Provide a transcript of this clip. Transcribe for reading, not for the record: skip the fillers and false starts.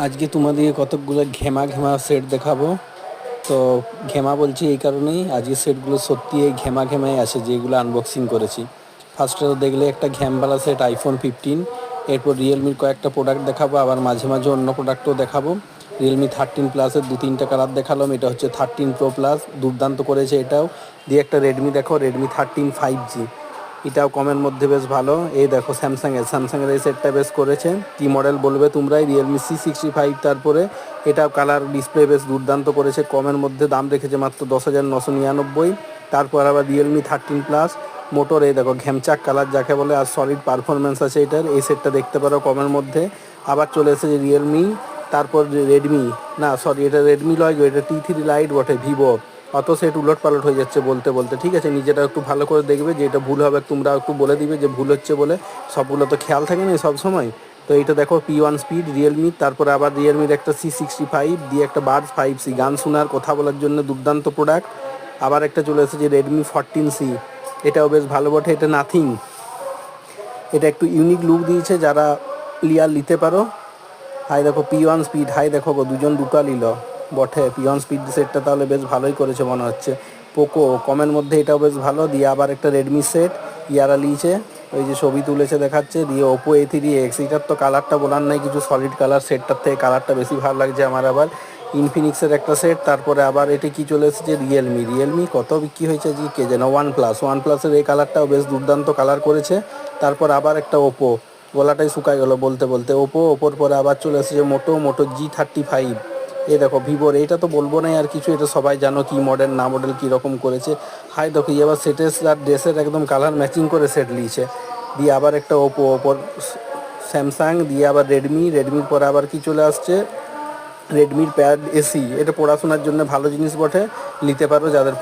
আজকে তোমাদের কতকগুলো ঘেমা ঘেমা সেট দেখাবো। তো ঘেমা বলছি এই কারণেই, আজকে সেটগুলো সত্যি এই ঘেমা ঘেমাই আছে যেগুলো আনবক্সিং করেছি। ফার্স্টে তো দেখলে একটা ঘ্যামওয়ালা সেট আইফোন 15, এরপর রিয়েলমির কয়েকটা প্রোডাক্ট দেখাবো, আবার মাঝে মাঝে অন্য প্রোডাক্টও দেখাবো। রিয়েলমি 13 প্লাসের 2-3টা কালার দেখালাম, এটা হচ্ছে 13 প্রো প্লাস, দুর্দান্ত করেছে এটাও। দিয়ে একটা রেডমি দেখো, রেডমি 13 5G, এটাও কমের মধ্যে বেশ ভালো। এই দেখো স্যামসাংয়ের এই সেটটা বেশ করেছে, কি মডেল বলবে তোমরাই, রিয়েলমি C65। তারপরে এটাও কালার ডিসপ্লে বেশ দুর্দান্ত করেছে, কমের মধ্যে দাম রেখেছে মাত্র 10,999। তারপর আবার রিয়েলমি 13 প্লাস মোটর, এই দেখো ঘ্যামচাক কালার যাকে বলে, আর সলিড পারফরমেন্স আছে এটার, এই সেটটা দেখতে পারো কমের মধ্যে। আবার চলে এসেছে রিয়েলমি, তারপর রেডমি, না সরি এটা রেডমি লয় গো, এটা T3 লাইট বটে, ভিভো। অত সেট উলট পালট হয়ে যাচ্ছে বলতে বলতে, ঠিক আছে নিজেটা একটু ভালো করে দেখবে, যে এটা ভুল হবে তোমরা একটু বলে দিবে যে ভুল হচ্ছে বলে, সবগুলো তো খেয়াল থাকে না সব সময়। তো এইটা দেখো P1 স্পিড রিয়েলমি, তারপরে আবার রিয়েলমির একটা C65 দিয়ে একটা বাডস 5C, গান শোনার কথা বলার জন্য দুর্দান্ত প্রোডাক্ট। আবার একটা চলে এসেছে রেডমি 14C, এটাও বেশ ভালো বটে, এটা নাথিং, এটা একটু ইউনিক লুক দিয়েছে, যারা লিয়ার নিতে পারো। হাই দেখো P1 স্পিড, হাই দেখো গো দুজন দুটো নিল বটে, P1 স্পিড সেটটা তাহলে বেশ ভালোই করেছে মনে হচ্ছে। পোকো কমের মধ্যে এটাও বেশ ভালো। দিয়ে আবার একটা রেডমি সেট ইয়ারা লিয়েছে, ওই যে ছবি তুলেছে দেখাচ্ছে। দিয়ে ওপো A3X, এটার তো কালারটা বলার নাই কিছু, সলিড কালার, সেটটার থেকে কালারটা বেশি ভালো লাগছে আমার। আবার ইনফিনিক্সের একটা সেট, তারপরে আবার এটা কি চলে এসেছে রিয়েলমি কত বিক্রি হয়েছে যে কে যেন, ওয়ানপ্লাসের এই কালারটাও বেশ দুর্দান্ত কালার করেছে। তারপর আবার একটা ওপো, গলাটাই শুকায় গেলো বলতে বলতে, ওপোর পরে আবার চলে এসেছে মোটো G35। এই দেখো ভিভোর, এইটা তো বলবো না আর কিছু, এটা সবাই জানো কি মডেল না মডেল কীরকম করেছে। হাই দেখো এবার সেটের আর ড্রেসের একদম কালার ম্যাচিং করে সেট নিয়েছে। দিয়ে আবার একটা ওপোর স্যামসাং, দিয়ে আবার রেডমির পরে আবার কি চলে আসছে রেডমির প্যাড এসি, এটা পড়াশোনার জন্য ভালো জিনিস বটে, নিতে পারো যাদের